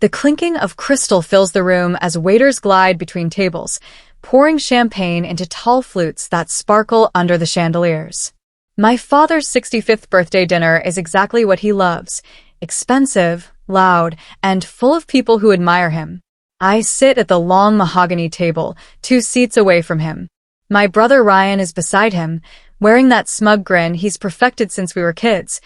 The clinking of crystal fills the room as waiters glide between tables, pouring champagne into tall flutes that sparkle under the chandeliers. My father's 65th birthday dinner is exactly what he loves: expensive, loud, and full of people who admire him. I sit at the long mahogany table, 2 seats away from him. My brother Ryan is beside him, wearing that smug grin he's perfected since we were kids,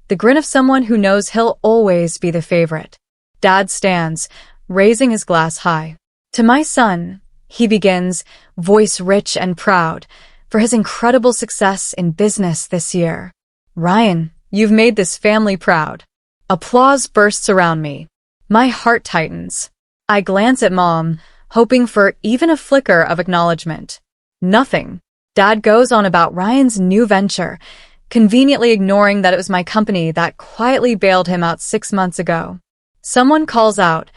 the grin of someone who knows he'll always be the favorite. Dad stands, raising his glass high. "To my son," he begins, voice rich and proud, "for his incredible success in business this year. Ryan, you've made this family proud." Applause bursts around me. My heart tightens. I glance at Mom, hoping for even a flicker of acknowledgement. Nothing. Dad goes on about Ryan's new venture, conveniently ignoring that it was my company that quietly bailed him out 6 months ago. Someone calls out,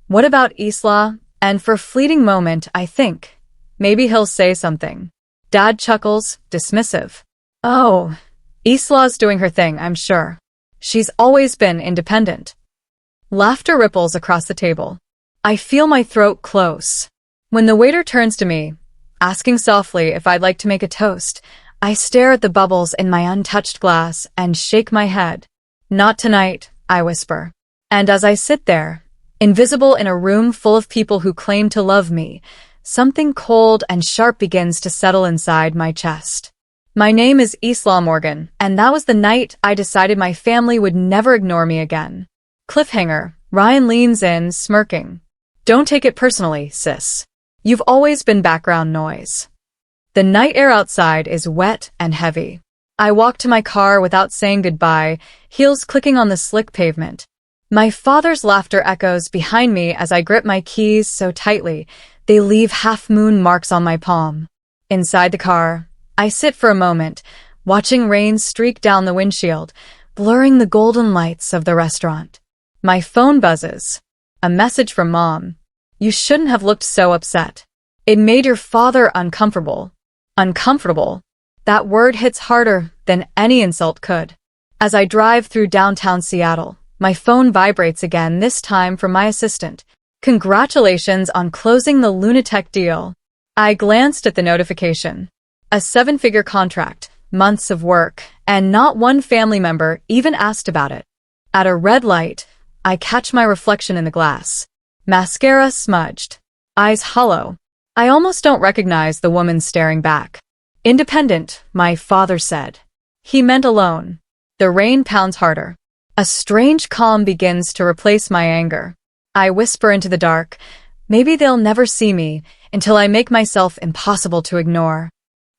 "What about Isla?" And for a fleeting moment, I think, maybe he'll say something. Dad chuckles, dismissive. "Oh, Isla's doing her thing, I'm sure. She's always been independent." Laughter ripples across the table. I feel my throat close. When the waiter turns to me, asking softly if I'd like to make a toast, I stare at the bubbles in my untouched glass and shake my head. "Not tonight," I whisper. And as I sit there, invisible in a room full of people who claim to love me, something cold and sharp begins to settle inside my chest. My name is Isla Morgan, and that was the night I decided my family would never ignore me again. Cliffhanger. Ryan leans in, smirking. "Don't take it personally, sis. You've always been background noise." The night air outside is wet and heavy. I walk to my car without saying goodbye, heels clicking on the slick pavement. My father's laughter echoes behind me as I grip my keys so tightly, they leave half-moon marks on my palm. Inside the car, I sit for a moment, watching rain streak down the windshield, blurring the golden lights of the restaurant. My phone buzzes. A message from Mom. "You shouldn't have looked so upset. It made your father uncomfortable." Uncomfortable. That word hits harder than any insult could. As I drive through downtown Seattle, my phone vibrates again, this time from my assistant. "Congratulations on closing the Lunatech deal." I glanced at the notification. A 7-figure contract, months of work, and not one family member even asked about it. At a red light, I catch my reflection in the glass. Mascara smudged. Eyes hollow. I almost don't recognize the woman staring back. "Independent," my father said. He meant alone. The rain pounds harder. A strange calm begins to replace my anger. I whisper into the dark, maybe they'll never see me until I make myself impossible to ignore.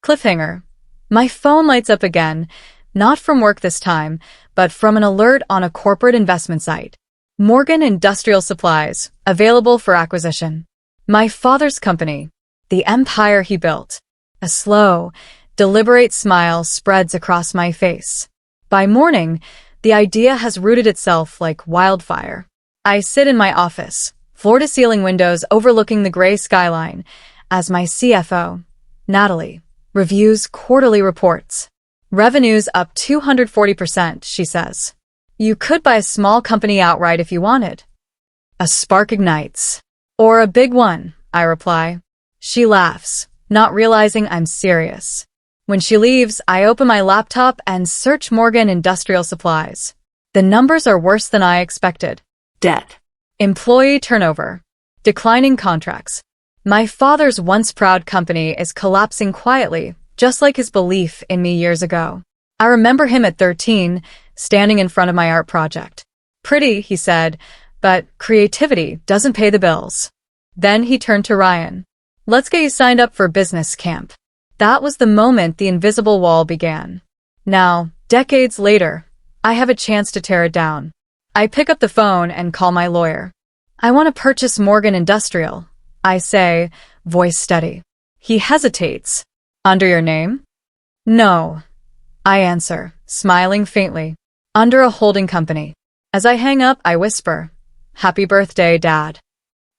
Cliffhanger. My phone lights up again, not from work this time, but from an alert on a corporate investment site. Morgan Industrial Supplies, available for acquisition. My father's company, the empire he built. A slow, deliberate smile spreads across my face. By morning, the idea has rooted itself like wildfire. I sit in my office, floor-to-ceiling windows overlooking the gray skyline, as my CFO, Natalie, reviews quarterly reports. "Revenue's up 240%, she says. "You could buy a small company outright if you wanted." A spark ignites. "Or a big one," I reply. She laughs, not realizing I'm serious. When she leaves, I open my laptop and search Morgan Industrial Supplies. The numbers are worse than I expected. Debt. Employee turnover. Declining contracts. My father's once proud company is collapsing quietly, just like his belief in me years ago. I remember him at 13, standing in front of my art project. "Pretty," he said, "but creativity doesn't pay the bills." Then he turned to Ryan. "Let's get you signed up for business camp." That was the moment the invisible wall began. Now, decades later, I have a chance to tear it down. I pick up the phone and call my lawyer. "I want to purchase Morgan Industrial," I say, voice steady. He hesitates. "Under your name?" "No," I answer, smiling faintly. "Under a holding company." As I hang up, I whisper, "Happy birthday, Dad."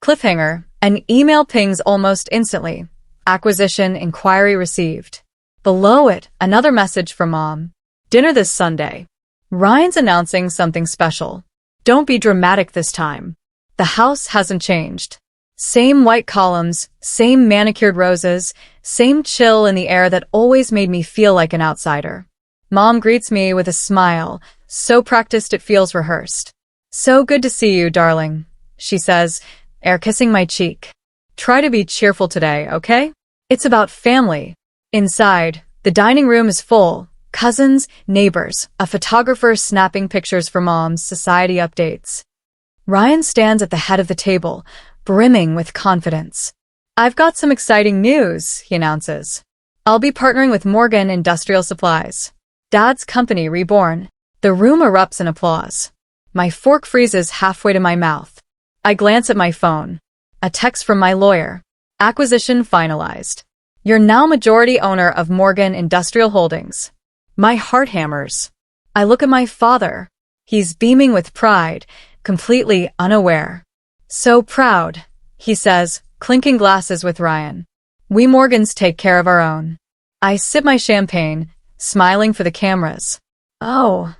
Cliffhanger. An email pings almost instantly. Acquisition inquiry received. Below it, another message from Mom. "Dinner this Sunday. Ryan's announcing something special. Don't be dramatic this time." The house hasn't changed. Same white columns, same manicured roses, same chill in the air that always made me feel like an outsider. Mom greets me with a smile, so practiced it feels rehearsed. "So good to see you, darling," she says, air kissing my cheek. "Try to be cheerful today, okay? It's about family." Inside, the dining room is full. Cousins, neighbors, a photographer snapping pictures for Mom's society updates. Ryan stands at the head of the table, brimming with confidence. "I've got some exciting news," he announces. "I'll be partnering with Morgan Industrial Supplies. Dad's company reborn." The room erupts in applause. My fork freezes halfway to my mouth. I glance at my phone. A text from my lawyer. "Acquisition finalized. You're now majority owner of Morgan Industrial Holdings." My heart hammers. I look at my father. He's beaming with pride, completely unaware. "So proud," he says, clinking glasses with Ryan. "We Morgans take care of our own." I sip my champagne, smiling for the cameras. "Oh,"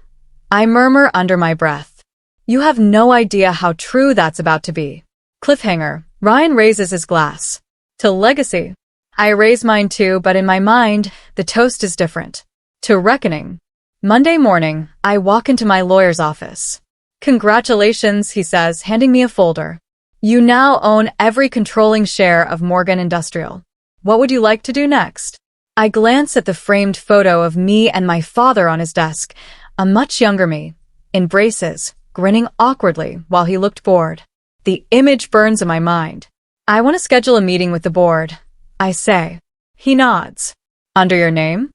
I murmur under my breath. "You have no idea how true that's about to be." Cliffhanger. Ryan raises his glass. "To legacy." I raise mine too, but in my mind, the toast is different. "To reckoning." Monday morning, I walk into my lawyer's office. "Congratulations," he says, handing me a folder. "You now own every controlling share of Morgan Industrial. What would you like to do next?" I glance at the framed photo of me and my father on his desk, a much younger me, in braces, grinning awkwardly while he looked bored. The image burns in my mind. "I want to schedule a meeting with the board," I say. He nods. "Under your name?"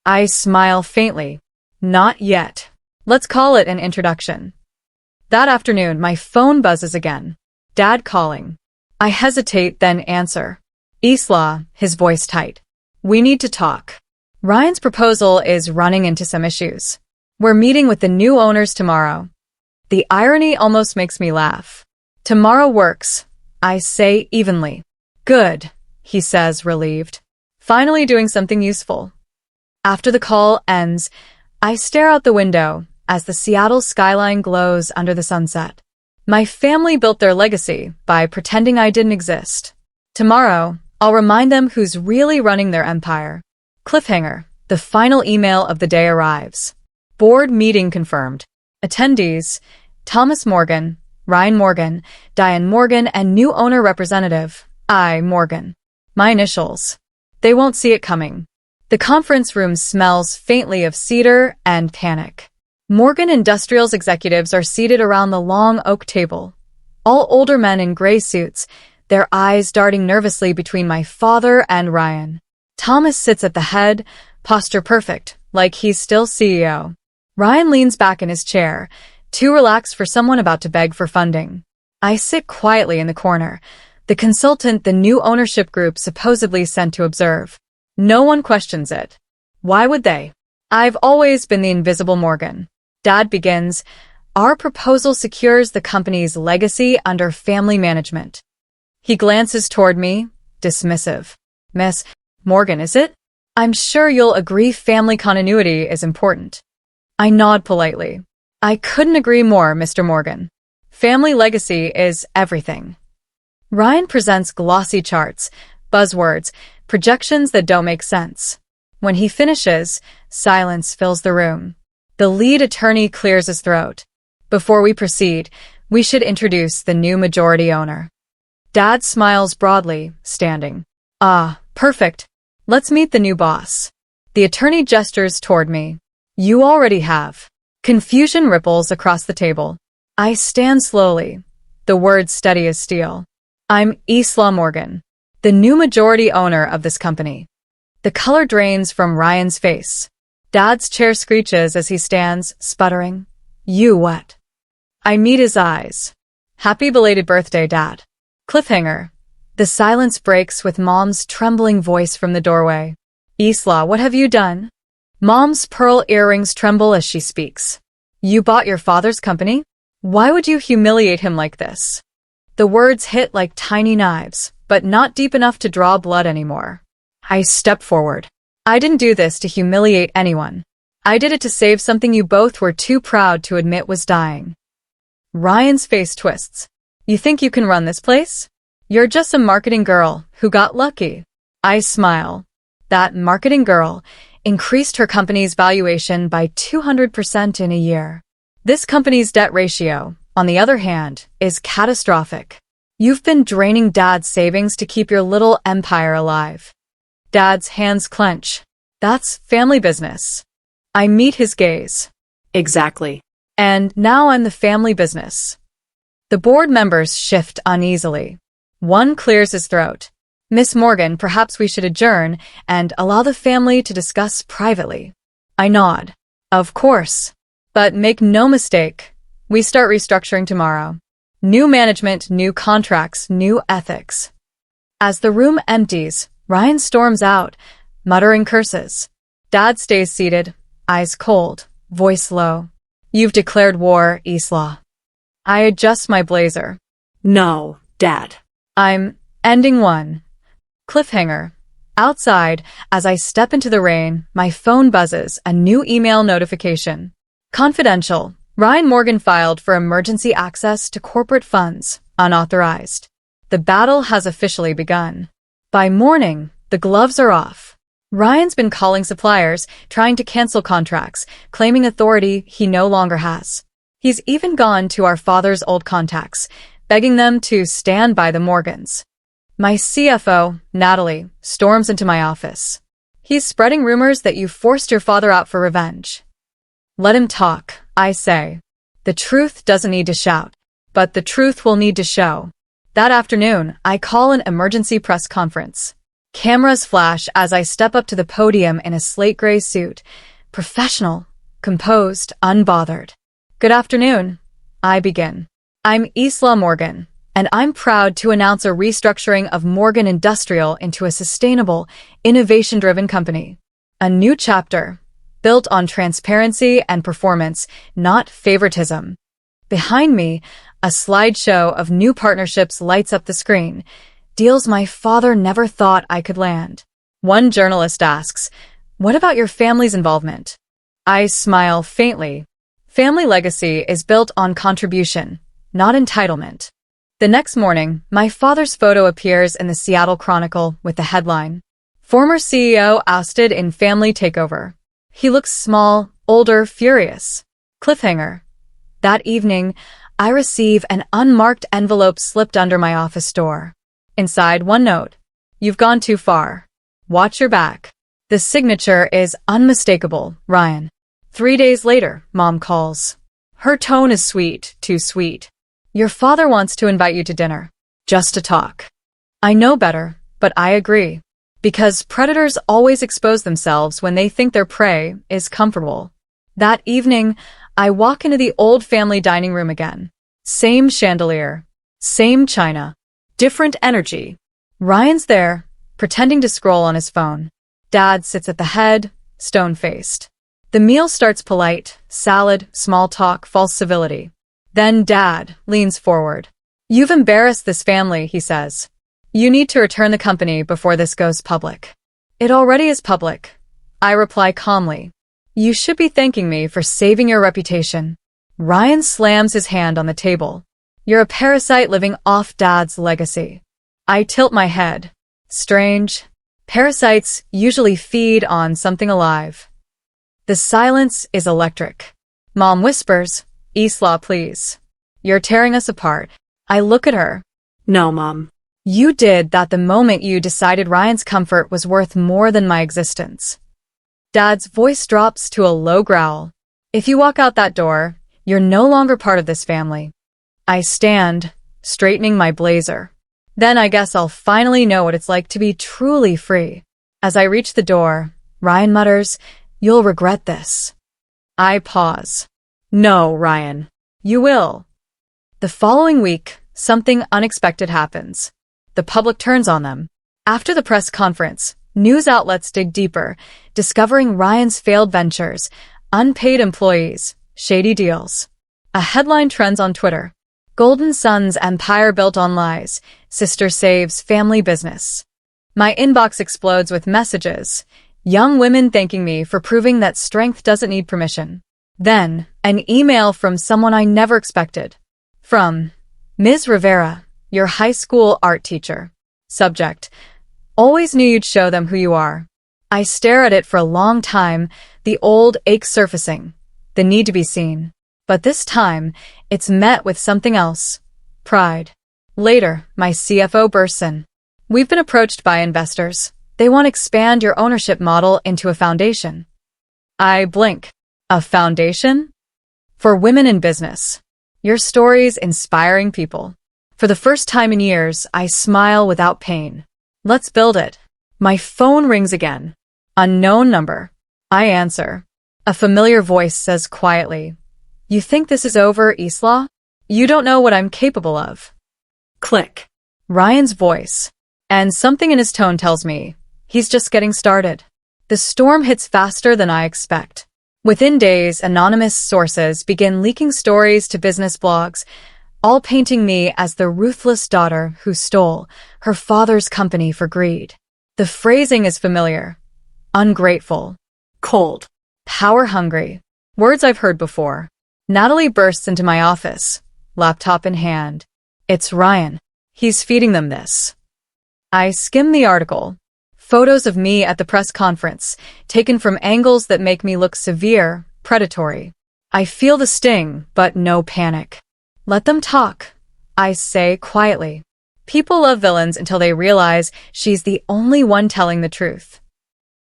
I smile faintly. "Not yet. Let's call it an introduction." That afternoon, my phone buzzes again. Dad calling. I hesitate, then answer. "Isla," his voice tight. "We need to talk." Ryan's proposal is running into some issues. "We're meeting with the new owners tomorrow." The irony almost makes me laugh. "Tomorrow works," I say evenly. "Good," he says, relieved. Finally doing something useful. After the call ends, I stare out the window as the Seattle skyline glows under the sunset. My family built their legacy by pretending I didn't exist. Tomorrow, I'll remind them who's really running their empire. Cliffhanger. The final email of the day arrives. Board meeting confirmed. Attendees: Thomas Morgan, Ryan Morgan, Diane Morgan, and new owner representative, I. Morgan. My initials. They won't see it coming. The conference room smells faintly of cedar and panic. Morgan Industrial's executives are seated around the long oak table. All older men in gray suits, their eyes darting nervously between my father and Ryan. Thomas sits at the head, posture perfect, like he's still CEO. Ryan leans back in his chair, too relaxed for someone about to beg for funding. I sit quietly in the corner, the consultant the new ownership group supposedly sent to observe. No one questions it. Why would they? I've always been the invisible Morgan. Dad begins. Our proposal secures the company's legacy under family management. He glances toward me, dismissive. Miss Morgan, is it? I'm sure you'll agree family continuity is important. I nod politely. I couldn't agree more, Mr. Morgan. Family legacy is everything. Ryan presents glossy charts, buzzwords, projections that don't make sense. When he finishes, silence fills the room. The lead attorney clears his throat. Before we proceed, we should introduce the new majority owner. Dad smiles broadly, standing. Ah, perfect. Let's meet the new boss. The attorney gestures toward me. You already have. Confusion ripples across the table. I stand slowly, the words steady as steel. I'm Isla Morgan, the new majority owner of this company. The color drains from Ryan's face. Dad's chair screeches as he stands, sputtering. You what? I meet his eyes. Happy belated birthday, Dad. Cliffhanger. The silence breaks with Mom's trembling voice from the doorway. Isla, what have you done? Mom's pearl earrings tremble as she speaks. You bought your father's company? Why would you humiliate him like this? The words hit like tiny knives, but not deep enough to draw blood anymore. I step forward. I didn't do this to humiliate anyone. I did it to save something you both were too proud to admit was dying. Ryan's face twists. You think you can run this place? You're just a marketing girl who got lucky. I smile. That marketing girl increased her company's valuation by 200% in a year. This company's debt ratio, on the other hand, is catastrophic. You've been draining Dad's savings to keep your little empire alive. Dad's hands clench. That's family business. I meet his gaze. Exactly. And now I'm the family business. The board members shift uneasily. One clears his throat. Miss Morgan, perhaps we should adjourn and allow the family to discuss privately. I nod. Of course. But make no mistake, we start restructuring tomorrow. New management, new contracts, new ethics. As the room empties, Ryan storms out, muttering curses. Dad stays seated, eyes cold, voice low. You've declared war, Isla. I adjust my blazer. No, Dad. I'm ending one. Cliffhanger. Outside, as I step into the rain, my phone buzzes, a new email notification. Confidential. Ryan Morgan filed for emergency access to corporate funds, unauthorized. The battle has officially begun. By morning, the gloves are off. Ryan's been calling suppliers, trying to cancel contracts, claiming authority he no longer has. He's even gone to our father's old contacts, begging them to stand by the Morgans. My CFO, Natalie, storms into my office. He's spreading rumors that you forced your father out for revenge. Let him talk, I say. The truth doesn't need to shout, but the truth will need to show. That afternoon, I call an emergency press conference. Cameras flash as I step up to the podium in a slate gray suit. Professional, composed, unbothered. Good afternoon. I begin. I'm Isla Morgan, and I'm proud to announce a restructuring of Morgan Industrial into a sustainable, innovation-driven company. A new chapter, built on transparency and performance, not favoritism. Behind me, a slideshow of new partnerships lights up the screen, deals my father never thought I could land. One journalist asks, "What about your family's involvement?" I smile faintly. Family legacy is built on contribution, not entitlement. The next morning, my father's photo appears in the Seattle Chronicle with the headline, "Former CEO ousted in family takeover." He looks small, older, furious. Cliffhanger. That evening, I receive an unmarked envelope slipped under my office door. Inside, one note. You've gone too far. Watch your back. The signature is unmistakable, Ryan. 3 days later, Mom calls. Her tone is sweet, too sweet. Your father wants to invite you to dinner. Just to talk. I know better, but I agree. Because predators always expose themselves when they think their prey is comfortable. That evening, I walk into the old family dining room again. Same chandelier. Same china. Different energy. Ryan's there, pretending to scroll on his phone. Dad sits at the head, stone-faced. The meal starts polite, salad, small talk, false civility. Then Dad leans forward. You've embarrassed this family, he says. You need to return the company before this goes public. It already is public. I reply calmly. You should be thanking me for saving your reputation. Ryan slams his hand on the table. You're a parasite living off Dad's legacy. I tilt my head. Strange. Parasites usually feed on something alive. The silence is electric. Mom whispers, Isla, please. You're tearing us apart. I look at her. No, Mom. You did that the moment you decided Ryan's comfort was worth more than my existence. Dad's voice drops to a low growl. If you walk out that door, you're no longer part of this family. I stand, straightening my blazer. Then I guess I'll finally know what it's like to be truly free. As I reach the door, Ryan mutters, You'll regret this. I pause. No, Ryan. You will. The following week, something unexpected happens. The public turns on them. After the press conference, news outlets dig deeper, discovering Ryan's failed ventures, unpaid employees, shady deals. A headline trends on Twitter. Golden Son's empire built on lies. Sister saves family business. My inbox explodes with messages. Young women thanking me for proving that strength doesn't need permission. Then, an email from someone I never expected. From Ms. Rivera, your high school art teacher. Subject: always knew you'd show them who you are. I stare at it for a long time, the old ache surfacing, the need to be seen. But this time, it's met with something else. Pride. Later, my CFO bursts in. We've been approached by investors. They want to expand your ownership model into a foundation. I blink. A foundation? For women in business. Your story's inspiring people. For the first time in years, I smile without pain. Let's build it. My phone rings again. Unknown number. I answer. A familiar voice says quietly, "You think this is over, Isla? You don't know what I'm capable of." Click. Ryan's voice. And something in his tone tells me, he's just getting started. The storm hits faster than I expect. Within days, anonymous sources begin leaking stories to business blogs, all painting me as the ruthless daughter who stole her father's company for greed. The phrasing is familiar. Ungrateful. Cold. Power-hungry. Words I've heard before. Natalie bursts into my office, laptop in hand. It's Ryan. He's feeding them this. I skim the article. Photos of me at the press conference, taken from angles that make me look severe, predatory. I feel the sting, but no panic. Let them talk, I say quietly. People love villains until they realize she's the only one telling the truth.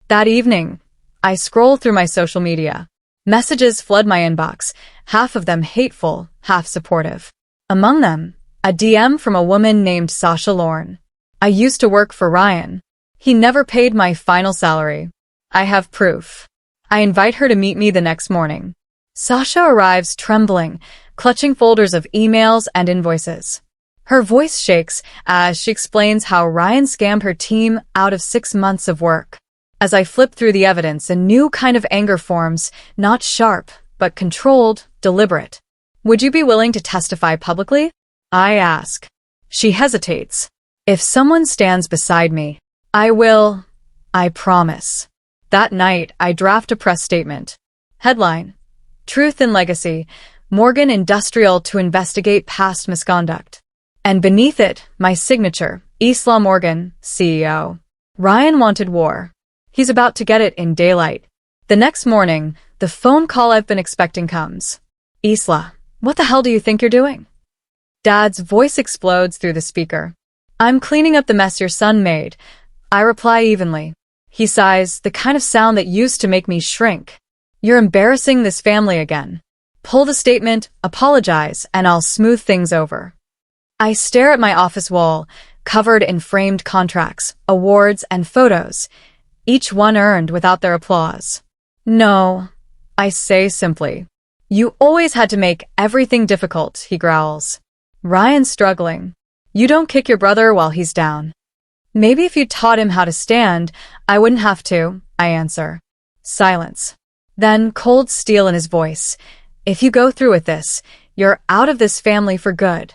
That evening, I scroll through my social media. Messages flood my inbox, half of them hateful, half supportive. Among them, a DM from a woman named Sasha Lorne. I used to work for Ryan. He never paid my final salary. I have proof. I invite her to meet me the next morning. Sasha arrives trembling, clutching folders of emails and invoices. Her voice shakes as she explains how Ryan scammed her team out of 6 months of work. As I flip through the evidence, a new kind of anger forms, not sharp, but controlled, deliberate. Would you be willing to testify publicly? I ask. She hesitates. If someone stands beside me, I will. I promise. That night, I draft a press statement. Headline: Truth in Legacy, Morgan Industrial to investigate past misconduct. And beneath it, my signature, Isla Morgan, CEO. Ryan wanted war. He's about to get it in daylight. The next morning, the phone call I've been expecting comes. Isla, what the hell do you think you're doing? Dad's voice explodes through the speaker. I'm cleaning up the mess your son made. I reply evenly. He sighs, the kind of sound that used to make me shrink. You're embarrassing this family again. Pull the statement, apologize, and I'll smooth things over. I stare at my office wall, covered in framed contracts, awards, and photos, each one earned without their applause. No, I say simply. You always had to make everything difficult, he growls. Ryan's struggling. You don't kick your brother while he's down. Maybe if you taught him how to stand, I wouldn't have to, I answer. Silence. Then cold steel in his voice. If you go through with this, you're out of this family for good.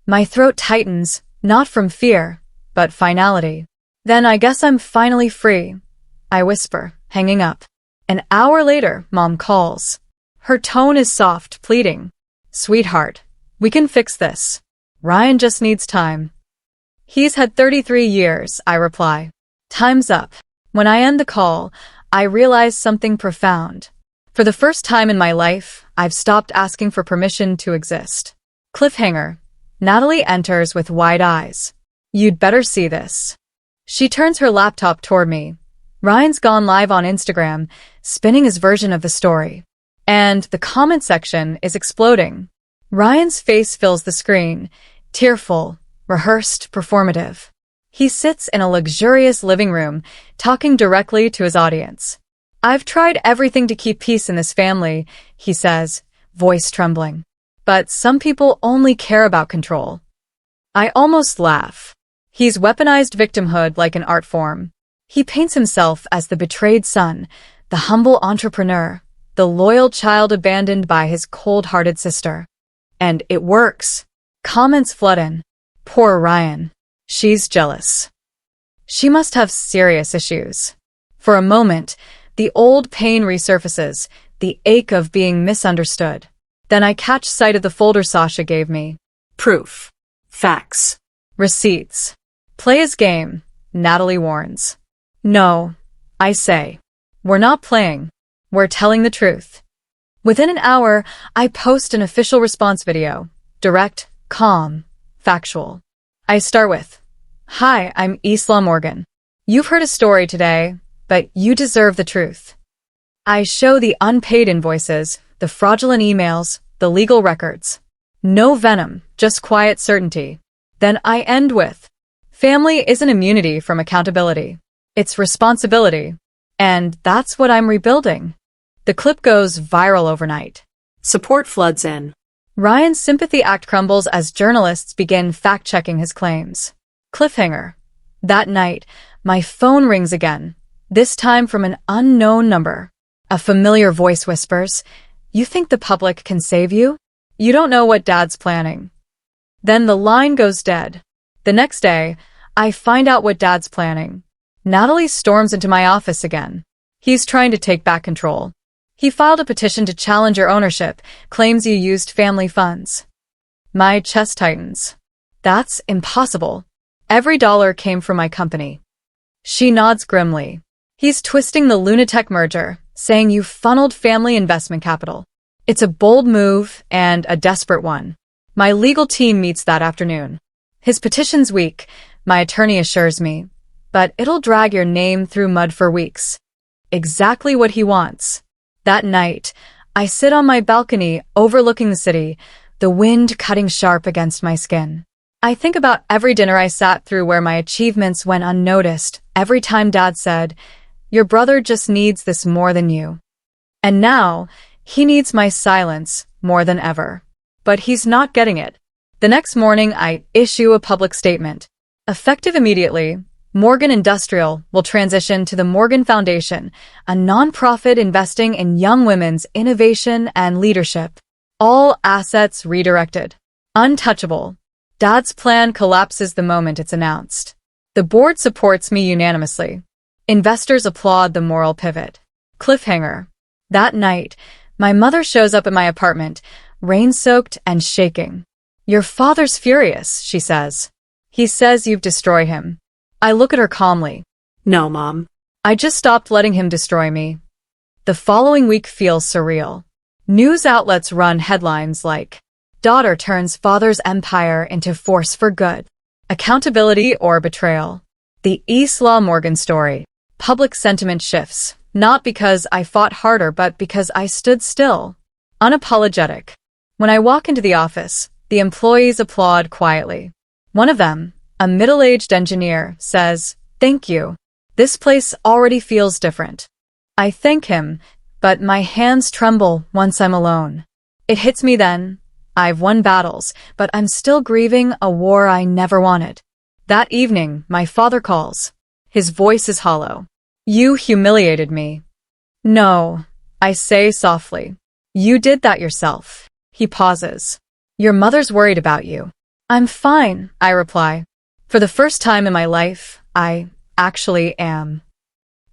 My throat tightens, not from fear, but finality. Then I guess I'm finally free, I whisper, hanging up. An hour later, Mom calls. Her tone is soft, pleading. Sweetheart, we can fix this. Ryan just needs time. He's had 33 years, I reply. Time's up. When I end the call, I realize something profound. For the first time in my life, I've stopped asking for permission to exist. Cliffhanger. Natalie enters with wide eyes. You'd better see this. She turns her laptop toward me. Ryan's gone live on Instagram, spinning his version of the story. And the comment section is exploding. Ryan's face fills the screen, tearful, rehearsed, performative. He sits in a luxurious living room, talking directly to his audience. I've tried everything to keep peace in this family, he says, voice trembling. But some people only care about control. I almost laugh. He's weaponized victimhood like an art form. He paints himself as the betrayed son, the humble entrepreneur, the loyal child abandoned by his cold-hearted sister. And it works. Comments flood in. Poor Ryan. She's jealous. She must have serious issues. For a moment, the old pain resurfaces, the ache of being misunderstood. Then I catch sight of the folder Sasha gave me. Proof. Facts. Receipts. Play his game, Natalie warns. No, I say. We're not playing. We're telling the truth. Within an hour, I post an official response video. Direct, calm, factual. I start with, "Hi, I'm Isla Morgan. You've heard a story today, but you deserve the truth." I show the unpaid invoices, the fraudulent emails, the legal records. No venom, just quiet certainty. Then I end with, family isn't immunity from accountability. It's responsibility. And that's what I'm rebuilding. The clip goes viral overnight. Support floods in. Ryan's sympathy act crumbles as journalists begin fact-checking his claims. Cliffhanger. That night, my phone rings again, this time from an unknown number. A familiar voice whispers, "You think the public can save you? You don't know what Dad's planning." Then the line goes dead. The next day, I find out what Dad's planning. Natalie storms into my office again. He's trying to take back control. He filed a petition to challenge your ownership, claims you used family funds. My chest tightens. That's impossible. Every dollar came from my company. She nods grimly. He's twisting the Lunatech merger, saying you funneled family investment capital. It's a bold move and a desperate one. My legal team meets that afternoon. His petition's weak, my attorney assures me, but it'll drag your name through mud for weeks. Exactly what he wants. That night, I sit on my balcony overlooking the city, the wind cutting sharp against my skin. I think about every dinner I sat through where my achievements went unnoticed, every time Dad said, "Your brother just needs this more than you." And now, he needs my silence more than ever. But he's not getting it. The next morning, I issue a public statement. Effective immediately, Morgan Industrial will transition to the Morgan Foundation, a nonprofit investing in young women's innovation and leadership. All assets redirected. Untouchable. Dad's plan collapses the moment it's announced. The board supports me unanimously. Investors applaud the moral pivot. Cliffhanger. That night, my mother shows up at my apartment, rain-soaked and shaking. "Your father's furious," she says. "He says you've destroyed him." I look at her calmly. No, Mom. I just stopped letting him destroy me. The following week feels surreal. News outlets run headlines like, "Daughter turns father's empire into force for good. Accountability or betrayal." The Isla Morgan story. Public sentiment shifts, not because I fought harder, but because I stood still. Unapologetic. When I walk into the office, the employees applaud quietly. One of them, a middle-aged engineer, says, "Thank you. This place already feels different." I thank him, but my hands tremble once I'm alone. It hits me then. I've won battles, but I'm still grieving a war I never wanted. That evening, my father calls. His voice is hollow. "You humiliated me." "No," I say softly. "You did that yourself." He pauses. "Your mother's worried about you." "I'm fine," I reply. For the first time in my life, I actually am.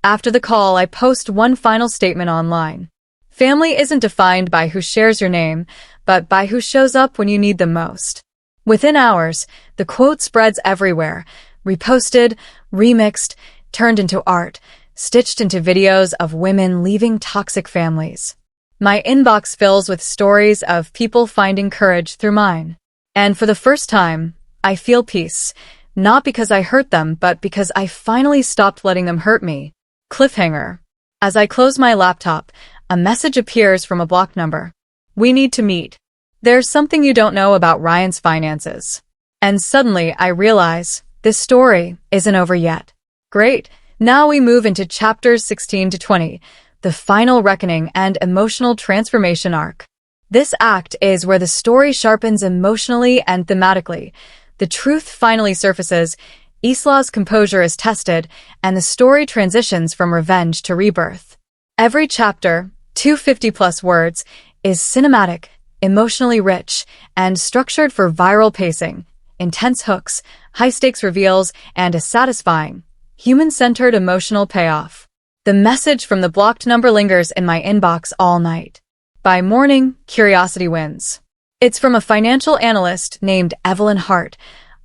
After the call, I post one final statement online. Family isn't defined by who shares your name, but by who shows up when you need them most. Within hours, the quote spreads everywhere, reposted, remixed, turned into art, stitched into videos of women leaving toxic families. My inbox fills with stories of people finding courage through mine. And for the first time, I feel peace, not because I hurt them, but because I finally stopped letting them hurt me. Cliffhanger. As I close my laptop, a message appears from a blocked number. "We need to meet. There's something you don't know about Ryan's finances." And suddenly I realize this story isn't over yet. Great. Now we move into chapters 16 to 20, the final reckoning and emotional transformation arc. This act is where the story sharpens emotionally and thematically. The truth finally surfaces, Isla's composure is tested, and the story transitions from revenge to rebirth. Every chapter, 250-plus words, is cinematic, emotionally rich, and structured for viral pacing, intense hooks, high-stakes reveals, and a satisfying, human-centered emotional payoff. The message from the blocked number lingers in my inbox all night. By morning, curiosity wins. It's from a financial analyst named Evelyn Hart,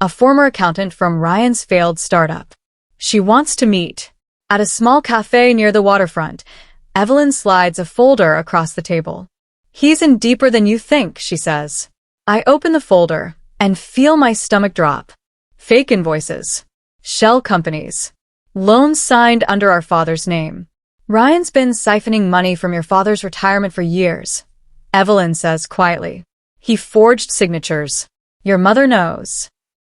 a former accountant from Ryan's failed startup. She wants to meet. At a small cafe near the waterfront, Evelyn slides a folder across the table. "He's in deeper than you think," she says. I open the folder and feel my stomach drop. Fake invoices. Shell companies. Loans signed under our father's name. "Ryan's been siphoning money from your father's retirement for years," Evelyn says quietly. "He forged signatures. Your mother knows."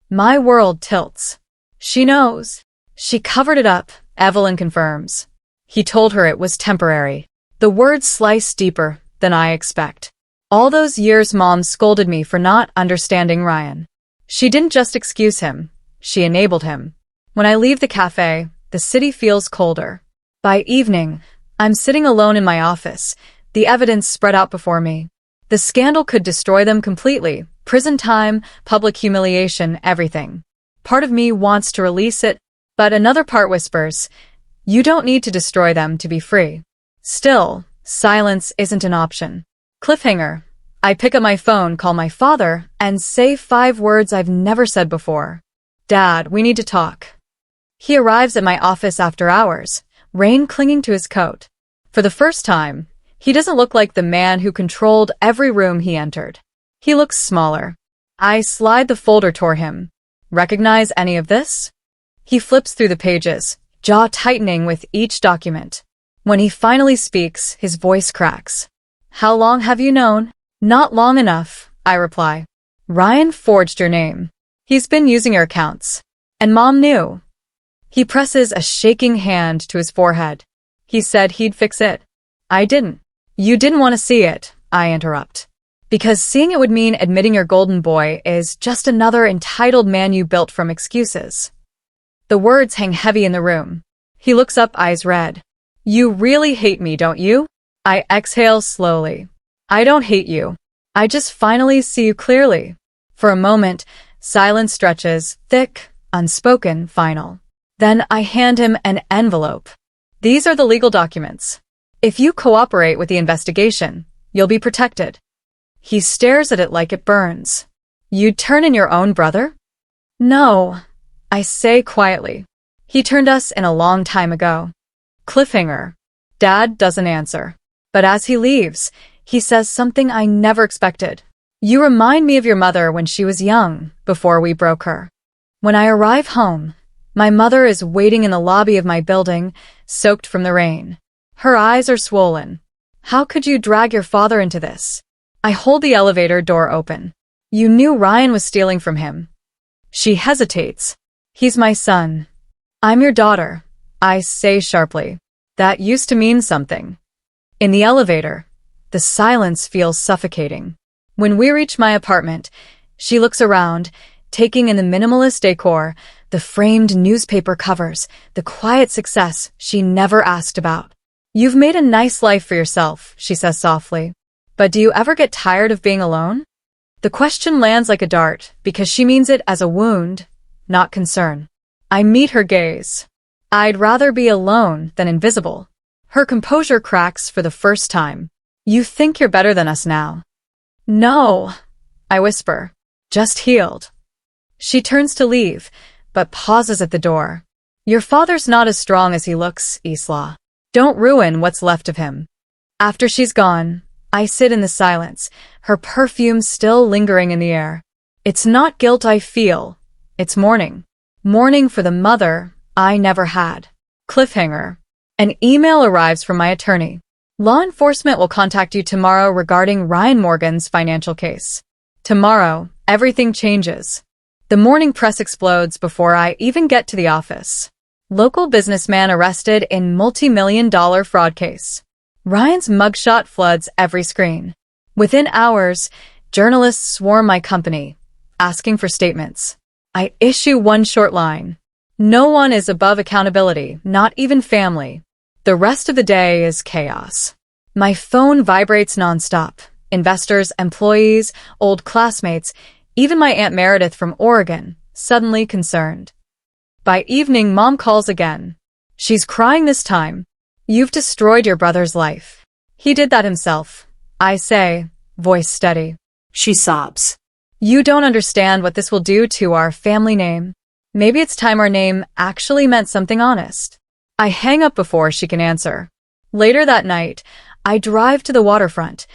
My world tilts. She knows. She covered it up, Evelyn confirms. He told her it was temporary. The words slice deeper than I expect. All those years Mom scolded me for not understanding Ryan. She didn't just excuse him, she enabled him. When I leave the cafe, the city feels colder. By evening, I'm sitting alone in my office, the evidence spread out before me. The scandal could destroy them completely. Prison time, public humiliation, everything. Part of me wants to release it, but another part whispers, "You don't need to destroy them to be free." Still, silence isn't an option. Cliffhanger. I pick up my phone, call my father, and say 5 words I've never said before. "Dad, we need to talk." He arrives at my office after hours, rain clinging to his coat. For the first time, he doesn't look like the man who controlled every room he entered. He looks smaller. I slide the folder toward him. "Recognize any of this?" He flips through the pages, jaw tightening with each document. When he finally speaks, his voice cracks. "How long have you known?" "Not long enough," I reply. "Ryan forged your name. He's been using your accounts. And Mom knew." He presses a shaking hand to his forehead. "He said he'd fix it." "I didn't." "You didn't want to see it," I interrupt. "Because seeing it would mean admitting your golden boy is just another entitled man you built from excuses." The words hang heavy in the room. He looks up, eyes red. "You really hate me, don't you?" I exhale slowly. "I don't hate you. I just finally see you clearly." For a moment, silence stretches, thick, unspoken, final. Then I hand him an envelope. "These are the legal documents. If you cooperate with the investigation, you'll be protected." He stares at it like it burns. "You'd turn in your own brother?" "No," I say quietly. "He turned us in a long time ago." Cliffhanger. Dad doesn't answer. But as he leaves, he says something I never expected. "You remind me of your mother when she was young, before we broke her." When I arrive home, my mother is waiting in the lobby of my building, soaked from the rain. Her eyes are swollen. "How could you drag your father into this?" I hold the elevator door open. "You knew Ryan was stealing from him." She hesitates. "He's my son." "I'm your daughter," I say sharply. That used to mean something. In the elevator, the silence feels suffocating. When we reach my apartment, she looks around, taking in the minimalist decor, the framed newspaper covers, the quiet success she never asked about. "You've made a nice life for yourself," she says softly. "But do you ever get tired of being alone?" The question lands like a dart because she means it as a wound, not concern. I meet her gaze. "I'd rather be alone than invisible." Her composure cracks for the first time. "You think you're better than us now?" "No," I whisper. "Just healed." She turns to leave, but pauses at the door. "Your father's not as strong as he looks, Isla. Don't ruin what's left of him." After she's gone, I sit in the silence, her perfume still lingering in the air. It's not guilt I feel, it's mourning. Mourning for the mother I never had. Cliffhanger. An email arrives from my attorney. "Law enforcement will contact you tomorrow regarding Ryan Morgan's financial case." Tomorrow, everything changes. The morning press explodes before I even get to the office. Local businessman arrested in multi-million-dollar fraud case. Ryan's mugshot floods every screen. Within hours, journalists swarm my company, asking for statements. I issue one short line. No one is above accountability, not even family. The rest of the day is chaos. My phone vibrates nonstop. Investors, employees, old classmates, even my Aunt Meredith from Oregon, suddenly concerned. By evening, Mom calls again. She's crying this time. "You've destroyed your brother's life." "He did that himself," I say, voice steady. She sobs. You don't understand what this will do to our family name. Maybe it's time our name actually meant something honest. I hang up before she can answer. Later that night, I drive to the waterfront,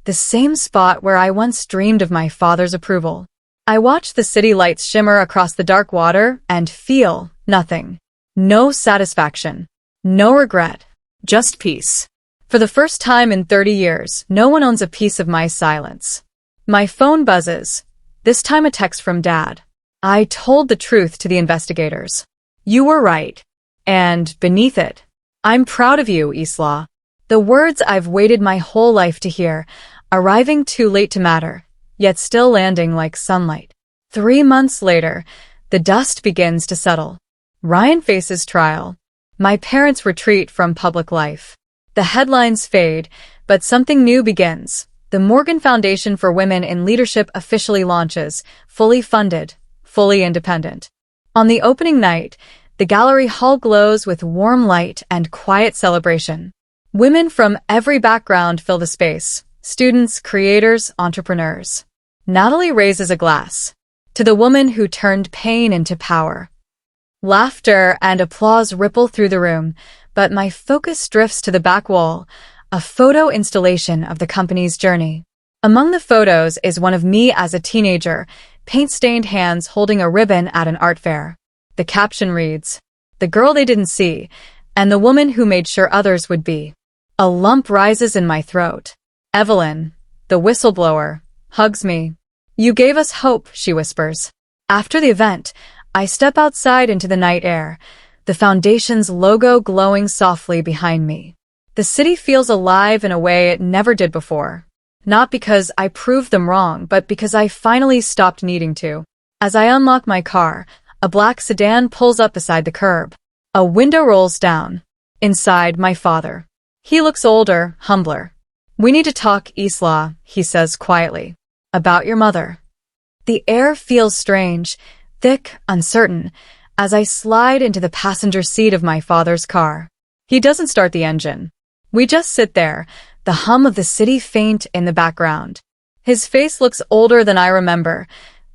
the same spot where I once dreamed of my father's approval. I watch the city lights shimmer across the dark water and feel nothing. No satisfaction. No regret. Just peace. For the first time in 30 years, no one owns a piece of my silence. My phone buzzes. This time a text from Dad. I told the truth to the investigators. You were right. And beneath it, I'm proud of you, Isla. The words I've waited my whole life to hear, arriving too late to matter, yet still landing like sunlight. 3 months later, the dust begins to settle. Ryan faces trial. My parents retreat from public life. The headlines fade, but something new begins. The Morgan Foundation for Women in Leadership officially launches, fully funded, fully independent. On the opening night, the gallery hall glows with warm light and quiet celebration. Women from every background fill the space. Students, creators, entrepreneurs. Natalie raises a glass. To the woman who turned pain into power. Laughter and applause ripple through the room, but my focus drifts to the back wall, a photo installation of the company's journey. Among the photos is one of me as a teenager, paint-stained hands holding a ribbon at an art fair. The caption reads, "The girl they didn't see, and the woman who made sure others would be." A lump rises in my throat. Evelyn, the whistleblower, hugs me. "You gave us hope," she whispers. After the event, I step outside into the night air, the foundation's logo glowing softly behind me. The city feels alive in a way it never did before. Not because I proved them wrong, but because I finally stopped needing to. As I unlock my car, a black sedan pulls up beside the curb. A window rolls down. Inside, my father. He looks older, humbler. "We need to talk, Isla," he says quietly. "About your mother." The air feels strange, thick, uncertain, as I slide into the passenger seat of my father's car. He doesn't start the engine. We just sit there, the hum of the city faint in the background. His face looks older than I remember.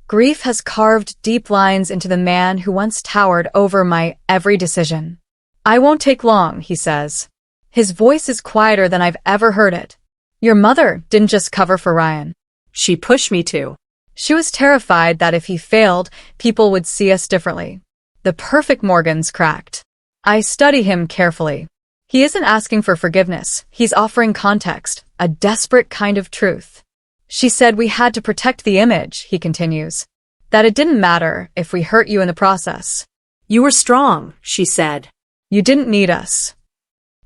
Grief has carved deep lines into the man who once towered over my every decision. "I won't take long," he says. His voice is quieter than I've ever heard it. "Your mother didn't just cover for Ryan. She pushed me to." She was terrified that if he failed, people would see us differently. The perfect Morgan's cracked. I study him carefully. He isn't asking for forgiveness. He's offering context, a desperate kind of truth. "She said we had to protect the image," he continues. "That it didn't matter if we hurt you in the process." "You were strong," she said. "You didn't need us."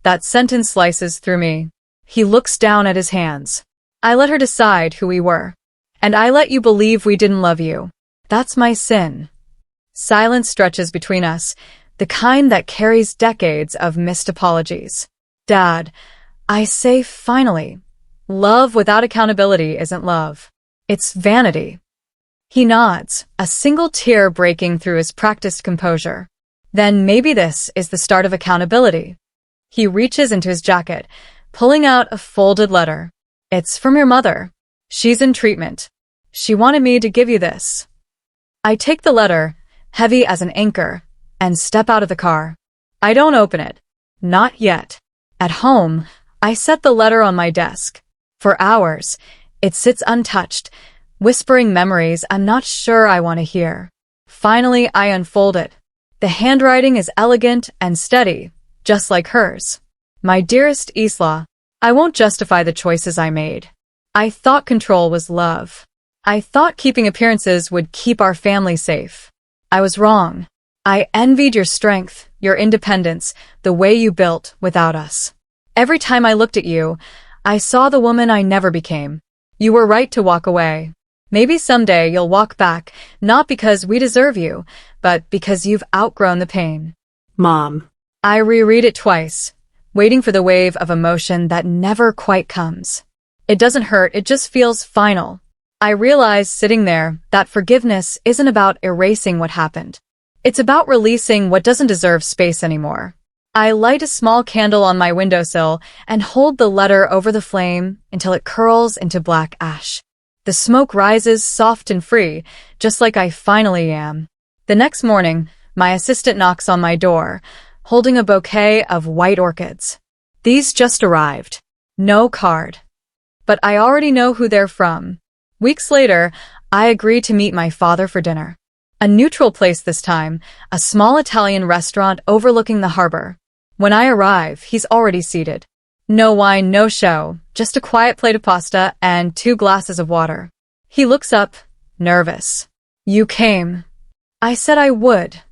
That sentence slices through me. He looks down at his hands. "I let her decide who we were. And I let you believe we didn't love you. That's my sin." Silence stretches between us, the kind that carries decades of missed apologies. "Dad," I say finally, "love without accountability isn't love. It's vanity." He nods, a single tear breaking through his practiced composure. "Then maybe this is the start of accountability." He reaches into his jacket, pulling out a folded letter. "It's from your mother. She's in treatment. She wanted me to give you this." I take the letter, heavy as an anchor, and step out of the car. I don't open it. Not yet. At home, I set the letter on my desk. For hours, it sits untouched, whispering memories I'm not sure I want to hear. Finally, I unfold it. The handwriting is elegant and steady, just like hers. "My dearest Isla, I won't justify the choices I made. I thought control was love. I thought keeping appearances would keep our family safe. I was wrong. I envied your strength, your independence, the way you built without us. Every time I looked at you, I saw the woman I never became. You were right to walk away. Maybe someday you'll walk back, not because we deserve you, but because you've outgrown the pain." "Mom." I reread it twice, waiting for the wave of emotion that never quite comes. It doesn't hurt, it just feels final. I realize sitting there that forgiveness isn't about erasing what happened. It's about releasing what doesn't deserve space anymore. I light a small candle on my windowsill and hold the letter over the flame until it curls into black ash. The The smoke rises soft and free, just like I finally am. The next morning, my assistant knocks on my door, holding a bouquet of white orchids. These just arrived. No card. But I already know who they're from. Weeks later, I agree to meet my father for dinner. A neutral place this time, a small Italian restaurant overlooking the harbor. When I arrive, he's already seated. No wine, no show, just a quiet plate of pasta and 2 glasses of water. He looks up, nervous. "You came." "I said I would,"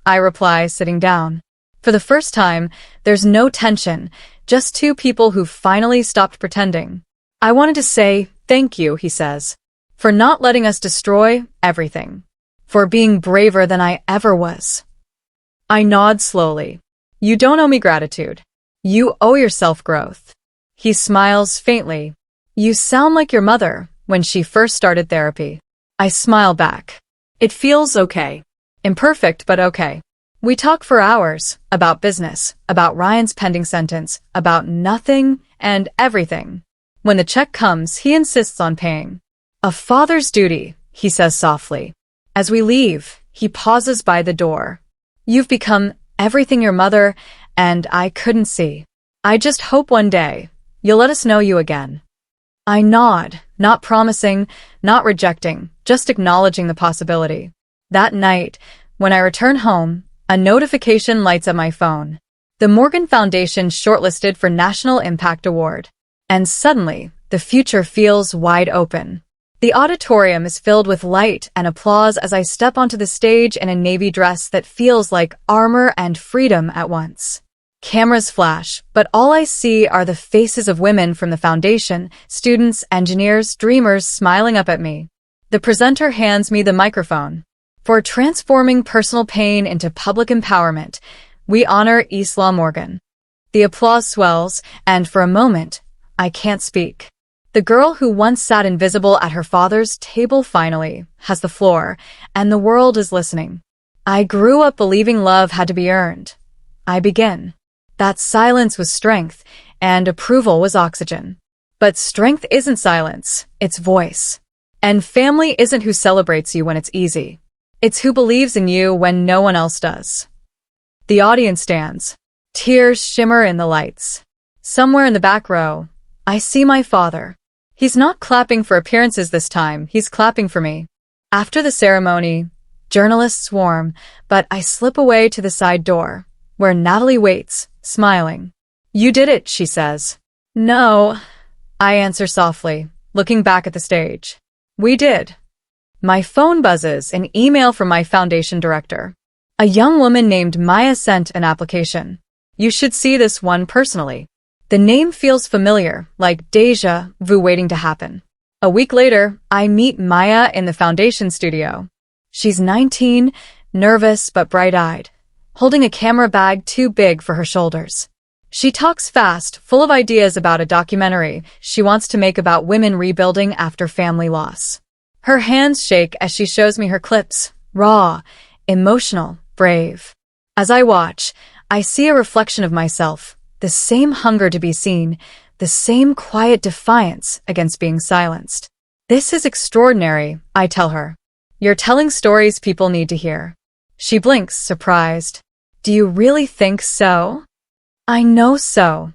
I reply, sitting down. For the first time, there's no tension, just 2 people who've finally stopped pretending. "I wanted to say thank you," he says, "for not letting us destroy everything. For being braver than I ever was." I nod slowly. "You don't owe me gratitude. You owe yourself growth." He smiles faintly. "You sound like your mother when she first started therapy." I smile back. It feels okay. Imperfect, but okay. We talk for hours about business, about Ryan's pending sentence, about nothing and everything. When the check comes, he insists on paying. "A father's duty," he says softly. As we leave, he pauses by the door. "You've become everything your mother and I couldn't see. I just hope one day you'll let us know you again." I nod, not promising, not rejecting, just acknowledging the possibility. That night, when I return home, a notification lights up my phone. The Morgan Foundation shortlisted for National Impact Award. And suddenly, the future feels wide open. The auditorium is filled with light and applause as I step onto the stage in a navy dress that feels like armor and freedom at once. Cameras flash, but all I see are the faces of women from the foundation, students, engineers, dreamers smiling up at me. The presenter hands me the microphone. For transforming personal pain into public empowerment, we honor Isla Morgan. The applause swells, and for a moment, I can't speak. The girl who once sat invisible at her father's table finally has the floor, and the world is listening. I grew up believing love had to be earned. I begin. That silence was strength, and approval was oxygen. But strength isn't silence, it's voice. And family isn't who celebrates you when it's easy. It's who believes in you when no one else does. The audience stands. Tears shimmer in the lights. Somewhere in the back row, I see my father. He's not clapping for appearances this time, he's clapping for me. After the ceremony, journalists swarm, but I slip away to the side door, where Natalie waits, smiling. "You did it," she says. "No," I answer softly, looking back at the stage. "We did." My phone buzzes, an email from my foundation director. A young woman named Maya sent an application. "You should see this one personally." The name feels familiar, like déjà vu waiting to happen. A week later, I meet Maya in the foundation studio. She's 19, nervous but bright-eyed, holding a camera bag too big for her shoulders. She talks fast, full of ideas about a documentary she wants to make about women rebuilding after family loss. Her hands shake as she shows me her clips, raw, emotional, brave. As I watch, I see a reflection of myself, the same hunger to be seen, the same quiet defiance against being silenced. "This is extraordinary," I tell her. "You're telling stories people need to hear." She blinks, surprised. "Do you really think so?" "I know so,"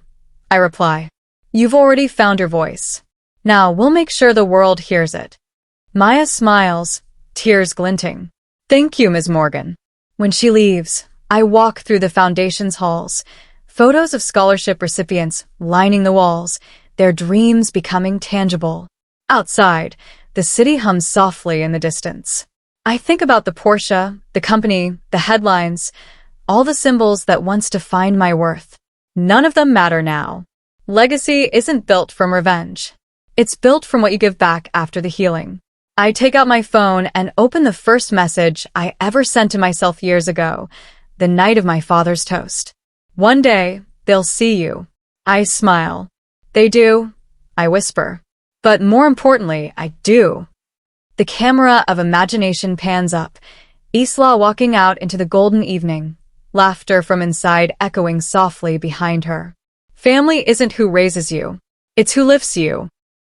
I reply. "You've already found your voice. Now we'll make sure the world hears it." Maya smiles, tears glinting. "Thank you, Ms. Morgan." When she leaves, I walk through the foundation's halls, photos of scholarship recipients lining the walls, their dreams becoming tangible. Outside, the city hums softly in the distance. I think about the Porsche, the company, the headlines, all the symbols that once defined my worth. None of them matter now. Legacy isn't built from revenge. It's built from what you give back after the healing. I take out my phone and open the first message I ever sent to myself years ago, the night of my father's toast. "One day, they'll see you." I smile. "They do," I whisper. But more importantly, I do. The camera of imagination pans up, Isla walking out into the golden evening, laughter from inside echoing softly behind her. Family isn't who raises you. It's who lifts you.